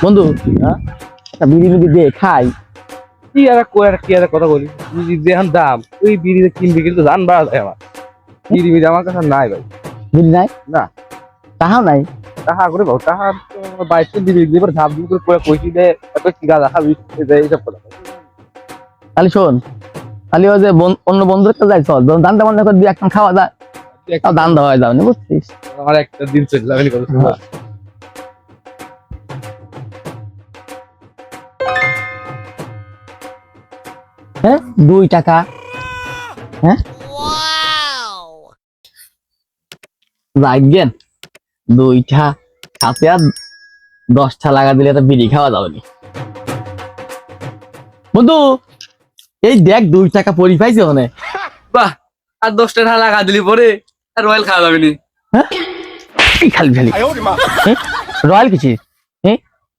বন্ধু একটা বিড়ি বিড়ি দিয়ে খাই। কি আর কথা বলি, যেখান দাম ওই বিড়ি কিনবি কিন্তু দাম বাড়া যায় আমার। বিড়ি বিড়ি আমার কাছে নাই ভাই। বিড়ি নাই? না, তাহাও নাই? টাকা করে পাবো, টাকা বাইশে দিবি দিবি ধাপ দিবি করে কইছি যে এত কি গাঁদা খাবি এইসব কথা। তাহলে শোন, তাহলে ওই যে অন্য বন্ধুর কাছে যাই, চল দানটা বন্ধ করে দিয়ে একটা খাওয়া যায়, দান দেওয়া হয়ে যাবে না, বুঝছিস? আমার একটা দিন চলে যাবে কথা। হ্যাঁ 2 টাকা। হ্যাঁ রাখবেন 2টা হাতে আর 10টা লাগা দিলে তো বিড়ি খাওয়া যাবে না। বন্ধু এই দেখ 2 টাকা পরি পাইছে ওখানে। বাহ, আর 10টা টাকা লাগা দিলি পরে আর রয়্যাল খাওয়া যাবে নি। হ্যাঁ এই খালি খালি রয়্যাল কিছু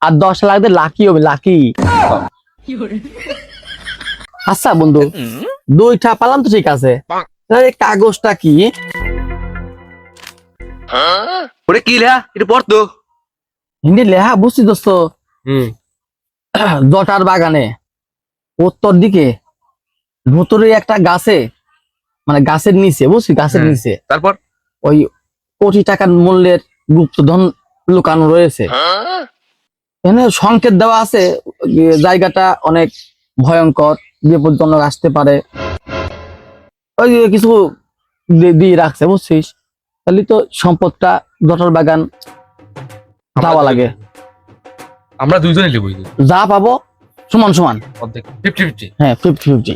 আর 10 লাগবে লাকি হবে, লাকি। আচ্ছা বন্ধু 2টা পালাম তো ঠিক আছে, এই কাগজটা কি? ওরে কি লেখা এটা পড়তো? হিন্দি লেখা বুঝছি দোস্ত। হুম, জটার বাগানে উত্তর দিকে ভুতুরে একটা গাছে, মানে গাছের নিচে, বুঝছি গাছের নিচে তারপর ওই কোটি টাকার মূল্যের গুপ্তধন লুকানো রয়েছে। এখানে সংকেত দেওয়া আছে, জায়গাটা অনেক ভয়ঙ্কর, বিপজ্জনক আসতে পারে, ওই যে কিছু দিয়ে রাখছে, বুঝছিস? তাহলে তো সম্পদটা জটার বাগান যাওয়া লাগে। আমরা দুইজনই নেবো, যা পাবো সমান সমান, অর্ধেক 50-50। হ্যাঁ 50-50।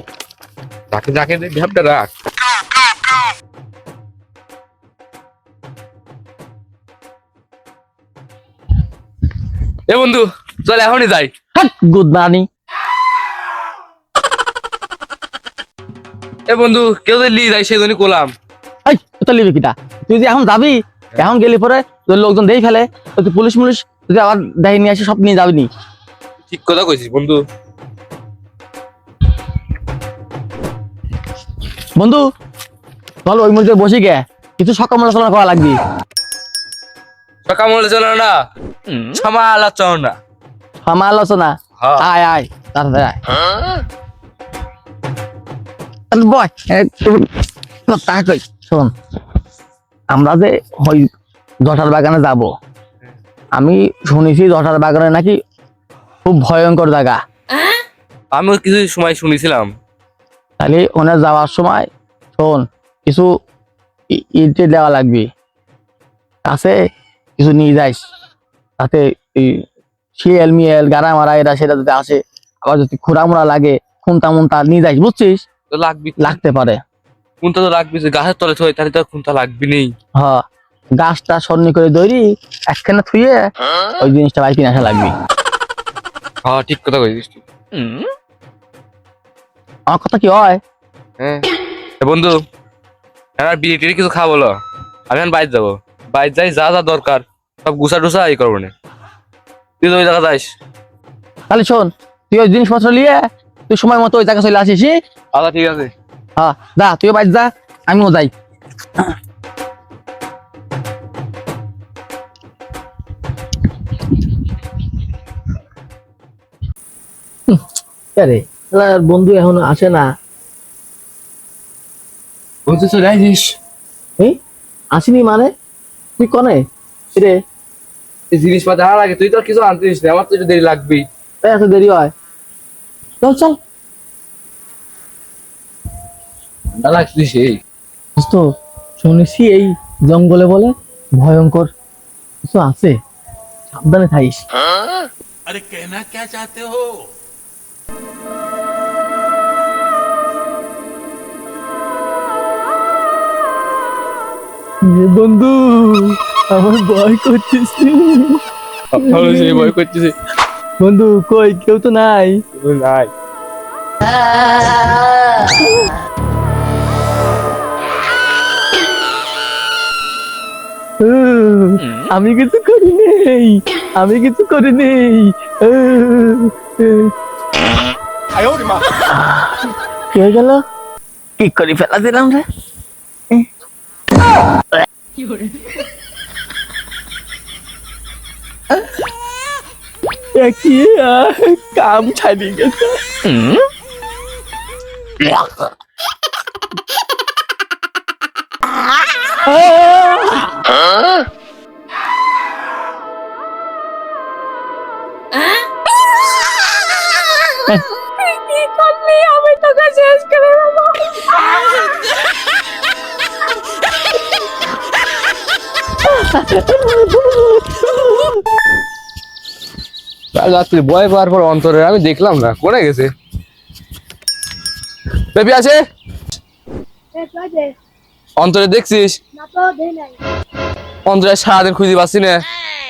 যাকে যাকে ঢাপটা রাখ। এ বন্ধু চল এখনই যাই। Good morning. এ বন্ধু কেউ যদি লি যাই সেই জন্য কোলাম। এই তো লিবি কিটা, তুই যে এখন যাবি, এখন গেলি পরে তোর লোকজন দেখে ফেলে, তো তুই পুলিশ মুলিশ যদি আবার দেখে নিয়ে আসে, সব নিয়ে যাবি নি। ঠিক কথা কইছিস বন্ধু। বন্ধু চল ওই মধ্যে বসে গে কিছু সকাল করা লাগবি। সকাল মলে চলো না, সমালোচনা। সমালোচনা? হ্যাঁ। আয় আয় তাড়াতাড়ি আয়। বয় তা কই শোন, আমরা যে ওই জটার বাগানে যাব, আমি শুনেছি জটার বাগানে নাকি খুব ভয়ঙ্কর জায়গা। আমিও কিছু সময় শুনেছিলাম। তাহলে ওখানে যাওয়ার সময় শোন, কিছু ইটে দেওয়া লাগবে, কাছে কিছু নিয়ে যাইস, তাতে শিয়াল মিয়াল গাড়া মারা এরা সেটা যদি আসে, আবার যদি খুঁড়া মুড়া লাগে খুনতা মুনতা নিয়ে যাইস, বুঝছিস? তো লাগবি, লাগতে পারে। কোনটা তো লাগবি, যে গাছের তলে থই তাহলে তো কোনটা লাগবি নেই। হ্যাঁ গাছটা সন্নি করে দৌড়ি একখানে থুয়ে ওই জিনিসটা বাইক কিনে আসা লাগবে। হ্যাঁ ঠিক কথা কইছিস তুই। আমার কথা কি হয়? হ্যাঁ বন্ধু, আমার বিয়ে টিয়ে কিছু খাবো বলো, আমি এখন বাইরে যাবো। বাইরে যাই, যা যা দরকার সব গুছা টুসা এই করবো না। তুই তো ওই জায়গা যাইস। তাহলে শোন, তুই ওই জিনিসপত্র নিয়ে তুই সময় মতো ওই জায়গায় চলে আসিস। আচ্ছা ঠিক আছে। হ্যাঁ যা, তুইও বাইরে যা, আমিও যাই। আরে বন্ধু এখন আসে না। বন্ধু চলে আসিস? এই আসিনি মানে? তুই কনে রে? জিনিসপাতি আর লাগে, তুই তো কিছু আনতিস না, আমার তো একটু দেরি লাগবি। এত দেরি হয়? চল চল। ঠান্ডা লাগছিস এই। তো শুনেছি এই জঙ্গলে বলে ভয়ঙ্কর কিছু আছে, সাবধানে থাকিস। अरे कहना क्या चाहते हो? বন্ধু আমার ভয় করতেছে। সেই ভয় করতেছে। বন্ধু কই কেউ তো নাই? নাই। আমি কিছু করি নেই, আমি কিছু করি নেই। কি হয়ে গেল? কি করে ফেলা দিলাম রে? কি কাম ছাড়ি গেছে। কি করলি? আমি তোকে শেষ করে দেবো। কাল রাত্রি বয় পাওয়ার পর অন্তরে আমি দেখলাম না কোনে গেছে। বেবি আছে অন্তরে, দেখছিস? অন্তরে সারাদিন খুঁজে পাচ্ছি না,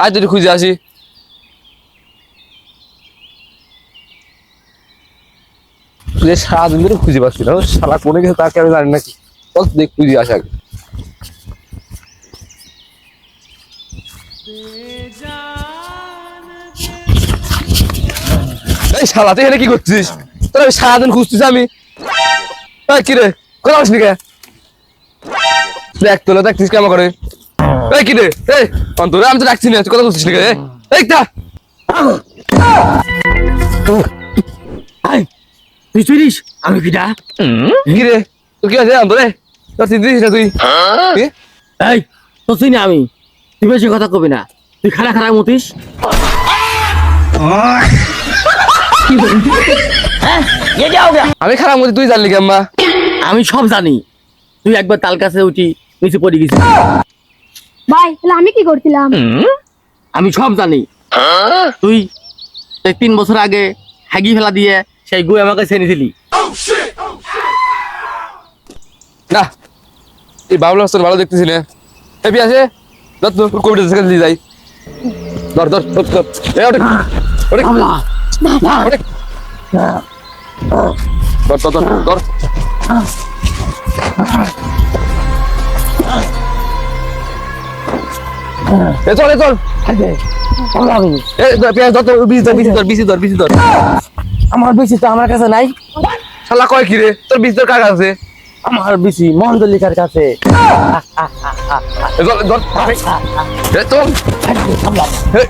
আজ তুই খুঁজে আসি। সারাদিন ধরে খুঁজে পাচ্ছি না, সারা কোনে গেছে তাকে আমি জানি নাকি। চল দেখ খুঁজে আসে আগে। এই শালা তুই এখানে কি করছিস? তোর আমি সারাদিন খুঁজছিস আমি। কি রে কোথাও আসলি কে? দেখ তোলা দেখছিস কেমন করে। এই কি রে এই অন্তরে, আমি তো ডাকছি না, তুই কথা বলছিস না কে? এই তা তুই চিনিস আমি কিটা? কি রে তুই কি আছে অন্তরে? তোর চিনছিস না তুই? কি? এই তো চিনি আমি, তুই বেশি কথা কবি না, তুই খারা খারা মতিস। আমি খারাপ মধ্যে তুই জানলি কেম্মা? আমি সব জানি, তুই একবার তাল কাছে উঠি নিচে পড়ে গেছিস। ভাই তাহলে আমি কি করছিলাম? আমি সব জানি, তুই 3 বছর আগে হাগি ফেলা দিয়ে সেই গুই আমাকে ছেড়েছিলি। না এই বাবলা তোর ভালো দেখতেছি না। হেপি আছে ধর তোর কবিতা থেকে দিয়ে যাই। ধর ধর ধর ধর এই ওঠে ওঠে ওঠে ধর ধর ধর ধর। এ চল এ চল এ পেঁয়াজ ধর, বিচি ধর বিচি ধর বিচি ধর বিচি ধর। আমার বেশি তো আমার কাছে নাই। শালা কয় কি রে তোর বিচি তোর কার আছে? আমার বেশি মন্ডলিকার কাছে। এ চল ধর এ চল এ।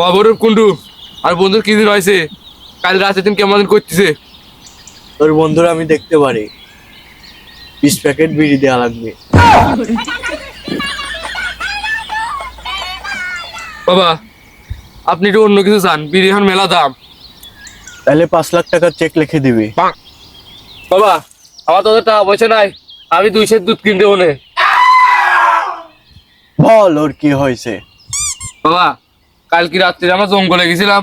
অবরূপ কুন্ডু আর বন্ধুর কি দিন হয়েছে? কাল রাতে দিন কেমন দিন করতেছে? তোর বন্ধুরা আমি দেখতে পারি, 20 প্যাকেট বিড়ি দেওয়া লাগবে। বাবা আপনি একটু অন্য কিছু চান, বিড়ি এখন মেলা দাম। তাহলে 5 লাখ টাকার চেক লিখে দিবি। বাবা আমার তো টাকা পয়সা নাই, আমি 2 সের দুধ কিনতে বলে। বল ওর কি হয়েছে? বাবা কালকে রাত্রে আমরা জঙ্গলে গেছিলাম,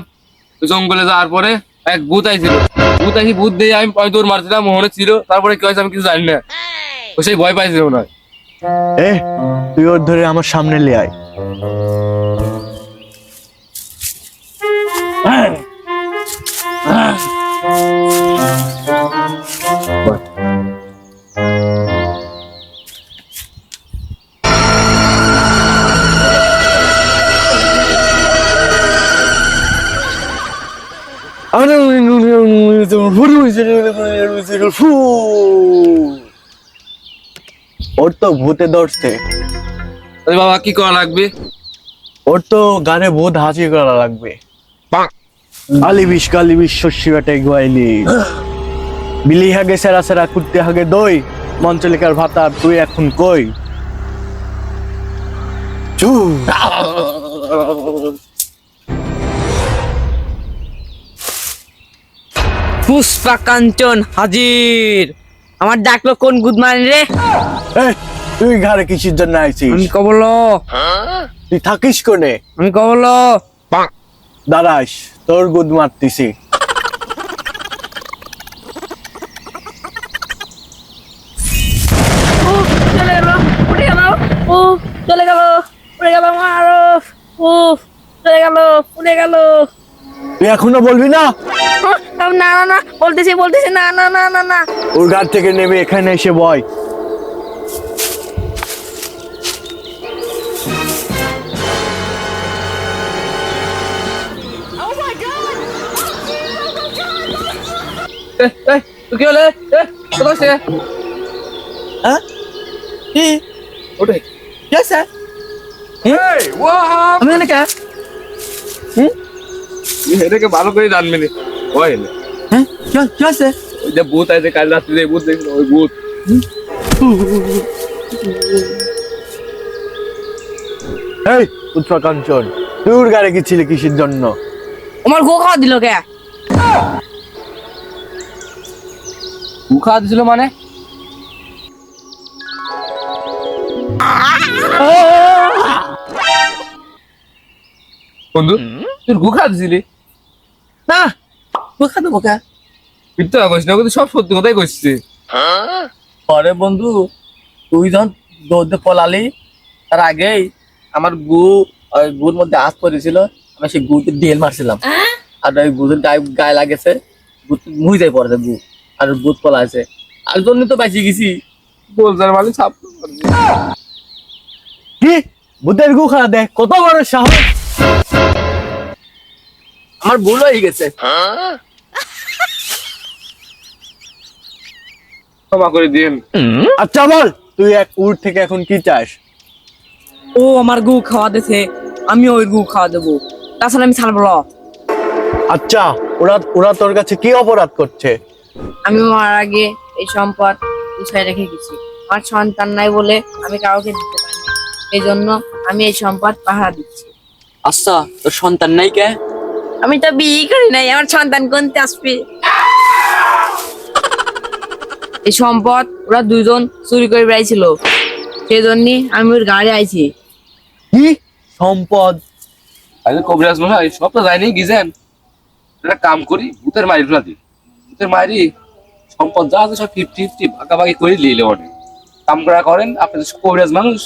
জঙ্গলে যাওয়ার পরে এক ভূত আইছিল। ভূত আইসি ভূত দিয়ে আমি দৌড় মারছিলাম, মনে ছিল। তারপরে কি হয়েছে আমি কিছু জানি না, ও সেই ভয় পাইছিল মনে হয়। এ তুই ওর ধরে আমার সামনে নিয়ে আয়। ওর তো ভূতে ধরছে, তাহলে বাবা কি করা লাগবে? ওর তো গানে ভূত হাসি করা লাগবে। কালি বিশ শস্যি বেটে গোয়াইলি বিলি হাগে সেরা সেরা কুত্তে হাগে দই মঞ্চলিকার ভাতা তুই এখন কই? চু পুষ্পা কাঞ্চন হাজির। আমার ডাকলো কোন গুদমানি রে? তুই ঘরে কিসের জন্য আইছিস? আমি কবল, তুই থাকিস কোনে? আমি কবল। দাঁড়াস, তোর গুদ মারতিছি। চলে গেল, উঠে গেল, ও চলে গেল, উড়ে গেল আমার, ও চলে গেল, উড়ে গেল। তুই এখনো বলবি না? না না না, বলতেছি বলতেছি, না না না না না। ওর ঘাট থেকে নেমে এখানে এসে বয়। তুই কি হলে কোথাও সে হ্যাঁ কি ওঠে কি আছে আমি জানি কে এটাকে ভালো করে জানবি নি ওই না হ্যাঁ কি আছে ওই যে ভূত আছে কাল রাত্রে যে ভূত দেখছিল ওই ভূত এই পুষ্পাকাঞ্চন তুই ওর গাড়ি গেছিলি কিসের জন্য? আমার গো খাওয়া দিল কে? গু খাওয়া দিছিল মানে বন্ধু তুই গু খাওয়া দিছিলি না বোকা তো বোকা মিথ্যা কইস না কিন্তু সব সত্যি কথাই কইছিস পরে বন্ধু তুই যখন দৌড়তে পলালি তার আগেই আমার গু ওই গুর মধ্যে আঁচ পড়েছিল আমি সেই গুতে ঢেল মারছিলাম আর ওই গুদের গায়ে লাগেছে মুই যাই পড়ে গু আর গুদ পলা আছে আর জন্য তো বাঁচিয়ে গেছি বলছার মানে ছাপ কি ভূতের গু খাওয়া দেয় কত বড় সাহস! আমার ভুল হয়ে গেছে ক্ষমা করে দিন আচ্ছা বল তুই এক উট থেকে এখন কি চাস? ও আমার গু খাওয়া দিছে, আমি ওই গু খাওয়া দেবো, তাছাড়া আমি ছাড়বো না। আচ্ছা ওরা ওরা তোর কাছে কি অপরাধ করছে? আমি মার আগে এই সম্পদ গুছাই রেখে গেছি, আমার সন্তান নাই বলে আমি কাউকে দিতে পারি না, এই জন্য আমি এই সম্পদ পাহারা দিচ্ছি। আচ্ছা তোর সন্তান নাই কে? আমি তো বিয়ে করি নাই, আমার সন্তান কোনতে আসবে? এই সম্পদ ওরা দুজন চুরি করে বেড়াইছিল, সেই জন্য আমি ওর গাড়ি আইছি। কি সম্পদ? আরে কবিরাজ মশাই সব তো যায়নি গিয়েছেন একটা কাম করি ভূতের মারি ফেলা দিই ভূতের মারি সম্পদ যা আছে সব 50-50 ভাগাভাগি করে নিলে অনেক কাম করা করেন আপনি তো কবিরাজ মানুষ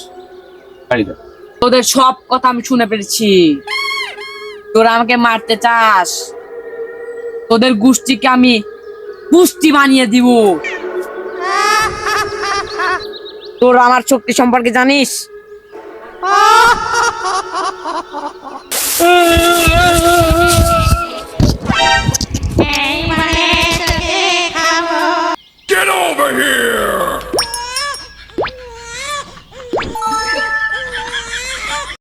মারি দেন তোদের সব কথা আমি শুনে পেরেছি, তোরা আমাকে মারতে চাস, তোদের গোষ্ঠীকে আমি পুষ্টি বানিয়ে দিব। তোরা আমার শক্তি সম্পর্কে জানিস? Get over here!